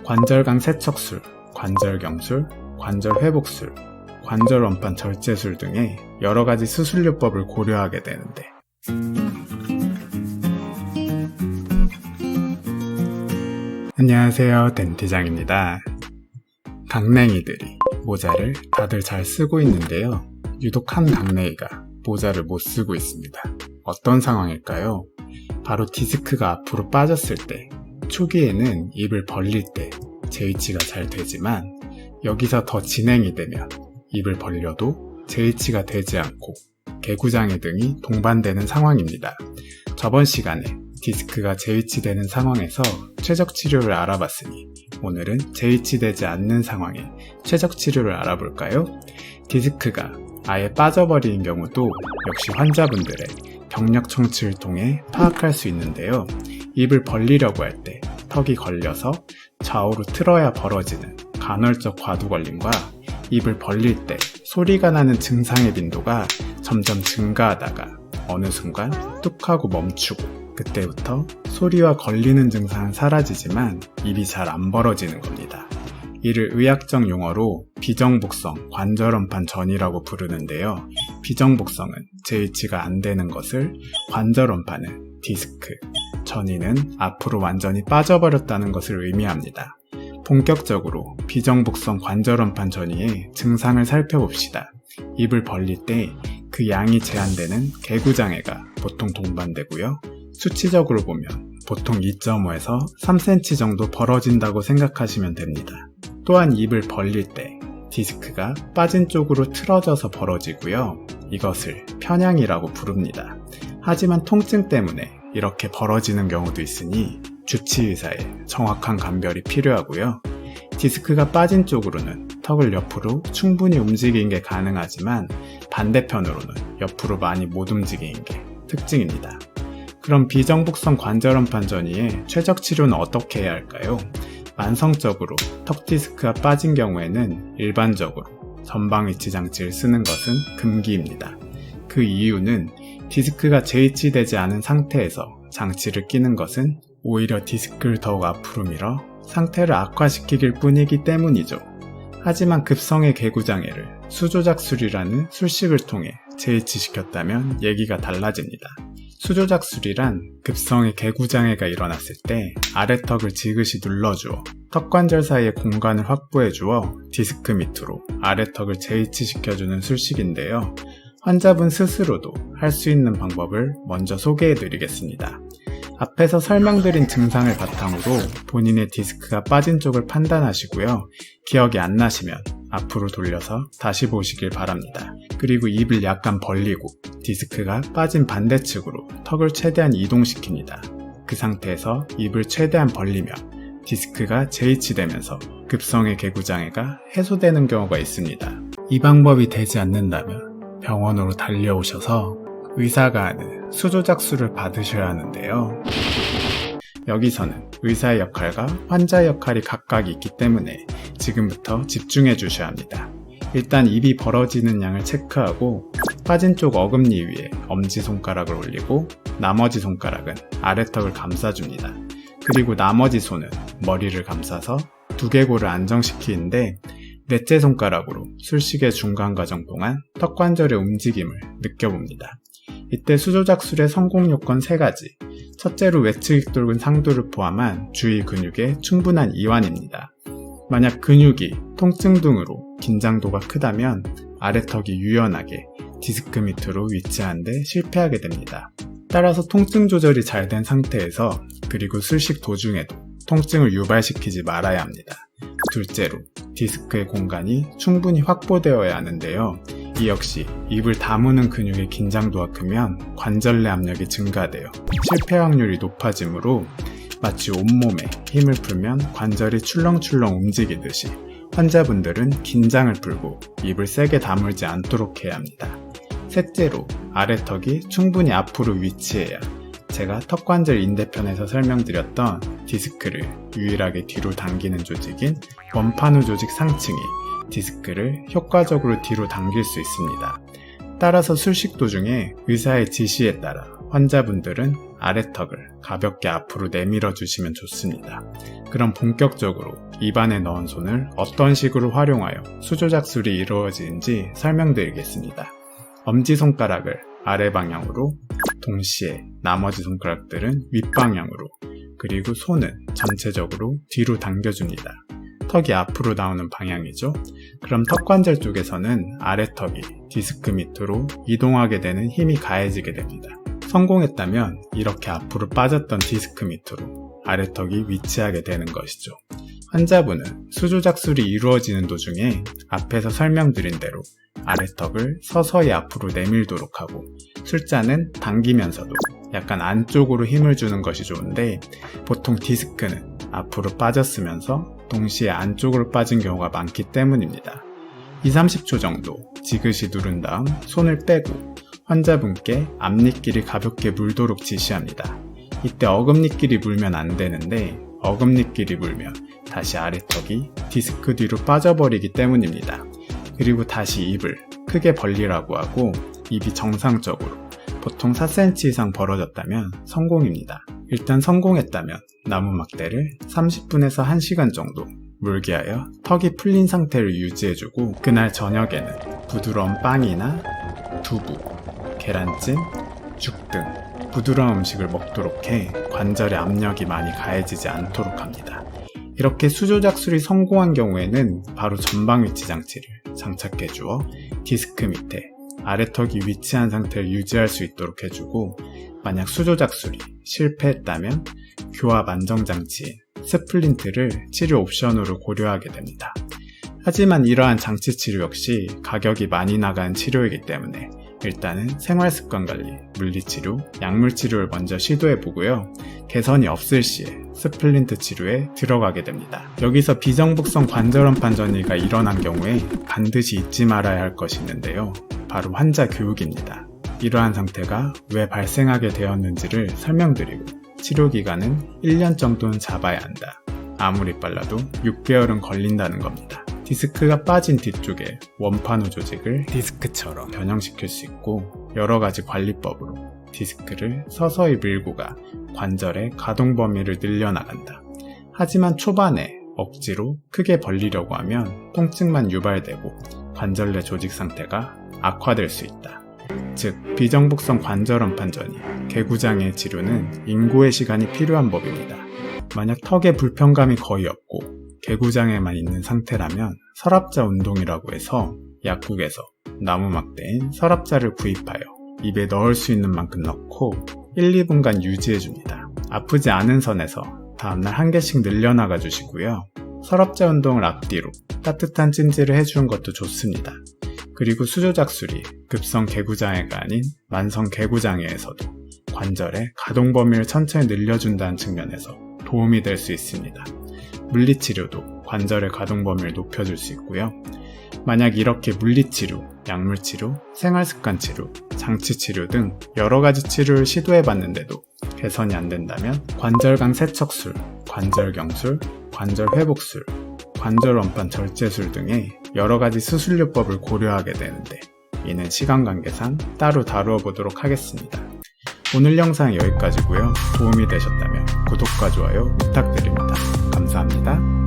관절강 세척술, 관절경술, 관절회복술, 관절원판 절제술 등의 여러가지 수술요법을 고려하게 되는데, 안녕하세요, 덴티장입니다. 강냉이들이 모자를 다들 잘 쓰고 있는데요, 유독 한 강냉이가 모자를 못 쓰고 있습니다. 어떤 상황일까요? 바로 디스크가 앞으로 빠졌을 때, 초기에는 입을 벌릴 때 재위치가 잘 되지만 여기서 더 진행이 되면 입을 벌려도 재위치가 되지 않고 개구장애 등이 동반되는 상황입니다. 저번 시간에 디스크가 재위치되는 상황에서 최적 치료를 알아봤으니 오늘은 재위치되지 않는 상황의 최적 치료를 알아볼까요? 디스크가 아예 빠져버리는 경우도 역시 환자분들의 경력 청취를 통해 파악할 수 있는데요. 입을 벌리려고 할 때 턱이 걸려서 좌우로 틀어야 벌어지는 간헐적 과두걸림과 입을 벌릴 때 소리가 나는 증상의 빈도가 점점 증가하다가 어느 순간 뚝 하고 멈추고, 그때부터 소리와 걸리는 증상은 사라지지만 입이 잘 안 벌어지는 겁니다. 이를 의학적 용어로 비정복성 관절원판 전이라고 부르는데요. 비정복성은 재위치가 안 되는 것을, 관절원판은 디스크, 전이는 앞으로 완전히 빠져버렸다는 것을 의미합니다. 본격적으로 비정복성 관절원판 전이의 증상을 살펴봅시다. 입을 벌릴 때 그 양이 제한되는 개구장애가 보통 동반되고요. 수치적으로 보면 보통 2.5에서 3cm 정도 벌어진다고 생각하시면 됩니다. 또한 입을 벌릴 때 디스크가 빠진 쪽으로 틀어져서 벌어지고요. 이것을 편향이라고 부릅니다. 하지만 통증 때문에 이렇게 벌어지는 경우도 있으니 주치의사의 정확한 감별이 필요하고요. 디스크가 빠진 쪽으로는 턱을 옆으로 충분히 움직이는 게 가능하지만 반대편으로는 옆으로 많이 못 움직이는 게 특징입니다. 그럼 비정복성 관절원판 전이의 최적 치료는 어떻게 해야 할까요? 만성적으로 턱 디스크가 빠진 경우에는 일반적으로 전방위치 장치를 쓰는 것은 금기입니다. 그 이유는 디스크가 재위치되지 않은 상태에서 장치를 끼는 것은 오히려 디스크를 더욱 앞으로 밀어 상태를 악화시키길 뿐이기 때문이죠. 하지만 급성의 개구장애를 수조작술이라는 술식을 통해 재위치시켰다면 얘기가 달라집니다. 수조작술이란 급성의 개구장애가 일어났을 때 아래턱을 지그시 눌러주어 턱관절 사이의 공간을 확보해주어 디스크 밑으로 아래턱을 재위치시켜주는 술식인데요. 환자분 스스로도 할 수 있는 방법을 먼저 소개해드리겠습니다. 앞에서 설명드린 증상을 바탕으로 본인의 디스크가 빠진 쪽을 판단하시고요. 기억이 안 나시면 앞으로 돌려서 다시 보시길 바랍니다. 그리고 입을 약간 벌리고 디스크가 빠진 반대측으로 턱을 최대한 이동시킵니다. 그 상태에서 입을 최대한 벌리며 디스크가 재위치되면서 급성의 개구장애가 해소되는 경우가 있습니다. 이 방법이 되지 않는다면 병원으로 달려오셔서 의사가 하는 수조작술을 받으셔야 하는데요. 여기서는 의사의 역할과 환자의 역할이 각각 있기 때문에 지금부터 집중해 주셔야 합니다. 일단 입이 벌어지는 양을 체크하고 빠진 쪽 어금니 위에 엄지손가락을 올리고 나머지 손가락은 아래턱을 감싸줍니다. 그리고 나머지 손은 머리를 감싸서 두개골을 안정시키는데 넷째 손가락으로 술식의 중간 과정 동안 턱관절의 움직임을 느껴봅니다. 이때 수조작술의 성공 요건 3가지. 첫째로 외측 돌근 상두를 포함한 주위 근육의 충분한 이완입니다. 만약 근육이 통증 등으로 긴장도가 크다면 아래턱이 유연하게 디스크 밑으로 위치하는 데 실패하게 됩니다. 따라서 통증 조절이 잘 된 상태에서, 그리고 술식 도중에도 통증을 유발시키지 말아야 합니다. 둘째로 디스크의 공간이 충분히 확보되어야 하는데요. 이 역시 입을 다무는 근육의 긴장도가 크면 관절 내 압력이 증가되어 실패 확률이 높아지므로 마치 온몸에 힘을 풀면 관절이 출렁출렁 움직이듯이 환자분들은 긴장을 풀고 입을 세게 다물지 않도록 해야 합니다. 셋째로 아래턱이 충분히 앞으로 위치해야 제가 턱관절 인대편에서 설명드렸던 디스크를 유일하게 뒤로 당기는 조직인 원판후 조직 상층이 디스크를 효과적으로 뒤로 당길 수 있습니다. 따라서 술식 도중에 의사의 지시에 따라 환자분들은 아래턱을 가볍게 앞으로 내밀어 주시면 좋습니다. 그럼 본격적으로 입안에 넣은 손을 어떤 식으로 활용하여 수조작술이 이루어지는지 설명드리겠습니다. 엄지손가락을 아래 방향으로, 동시에 나머지 손가락들은 윗방향으로, 그리고 손은 전체적으로 뒤로 당겨줍니다. 턱이 앞으로 나오는 방향이죠. 그럼 턱관절 쪽에서는 아래턱이 디스크 밑으로 이동하게 되는 힘이 가해지게 됩니다. 성공했다면 이렇게 앞으로 빠졌던 디스크 밑으로 아래턱이 위치하게 되는 것이죠. 환자분은 수조작술이 이루어지는 도중에 앞에서 설명드린 대로 아래턱을 서서히 앞으로 내밀도록 하고, 술자는 당기면서도 약간 안쪽으로 힘을 주는 것이 좋은데, 보통 디스크는 앞으로 빠졌으면서 동시에 안쪽으로 빠진 경우가 많기 때문입니다. 2-30초 정도 지그시 누른 다음 손을 빼고 환자분께 앞니끼리 가볍게 물도록 지시합니다. 이때 어금니끼리 물면 안 되는데, 어금니끼리 물면 다시 아래턱이 디스크 뒤로 빠져버리기 때문입니다. 그리고 다시 입을 크게 벌리라고 하고, 입이 정상적으로 보통 4cm 이상 벌어졌다면 성공입니다. 일단 성공했다면 나무막대를 30분에서 1시간 정도 물게 하여 턱이 풀린 상태를 유지해주고, 그날 저녁에는 부드러운 빵이나 두부, 계란찜, 죽 등 부드러운 음식을 먹도록 해 관절에 압력이 많이 가해지지 않도록 합니다. 이렇게 수조작술이 성공한 경우에는 바로 전방 위치 장치를 장착해 주어 디스크 밑에 아래턱이 위치한 상태를 유지할 수 있도록 해주고, 만약 수조작술이 실패했다면 교합 안정장치인 스플린트를 치료 옵션으로 고려하게 됩니다. 하지만 이러한 장치 치료 역시 가격이 많이 나가는 치료이기 때문에 일단은 생활습관관리, 물리치료, 약물치료를 먼저 시도해보고요. 개선이 없을 시에 스플린트 치료에 들어가게 됩니다. 여기서 비정북성 관절원판 전이가 일어난 경우에 반드시 잊지 말아야 할 것이 있는데요. 바로 환자 교육입니다. 이러한 상태가 왜 발생하게 되었는지를 설명드리고, 치료기간은 1년 정도는 잡아야 한다. 아무리 빨라도 6개월은 걸린다는 겁니다. 디스크가 빠진 뒤쪽에 원판후 조직을 디스크처럼 변형시킬 수 있고, 여러가지 관리법으로 디스크를 서서히 밀고 가 관절의 가동 범위를 늘려나간다. 하지만 초반에 억지로 크게 벌리려고 하면 통증만 유발되고 관절 내 조직 상태가 악화될 수 있다. 즉, 비정북성 관절원판 전이, 개구장의 치료는 인고의 시간이 필요한 법입니다. 만약 턱에 불편감이 거의 없고 개구장에만 있는 상태라면 서랍자 운동이라고 해서 약국에서 나무막대인 서랍자를 구입하여 입에 넣을 수 있는 만큼 넣고 1-2분간 유지해줍니다. 아프지 않은 선에서 다음날 한 개씩 늘려나가 주시고요. 서랍자 운동을 앞뒤로 따뜻한 찜질을 해주는 것도 좋습니다. 그리고 수조작술이 급성 개구장애가 아닌 만성 개구장애에서도 관절의 가동 범위를 천천히 늘려준다는 측면에서 도움이 될 수 있습니다. 물리치료도 관절의 가동 범위를 높여줄 수 있고요. 만약 이렇게 물리치료, 약물치료, 생활습관치료, 장치치료 등 여러가지 치료를 시도해봤는데도 개선이 안 된다면 관절강 세척술, 관절경술, 관절회복술, 관절원판 절제술 등의 여러가지 수술요법을 고려하게 되는데, 이는 시간 관계상 따로 다루어 보도록 하겠습니다. 오늘 영상은 여기까지고요. 도움이 되셨다면 구독과 좋아요 부탁드립니다. 감사합니다.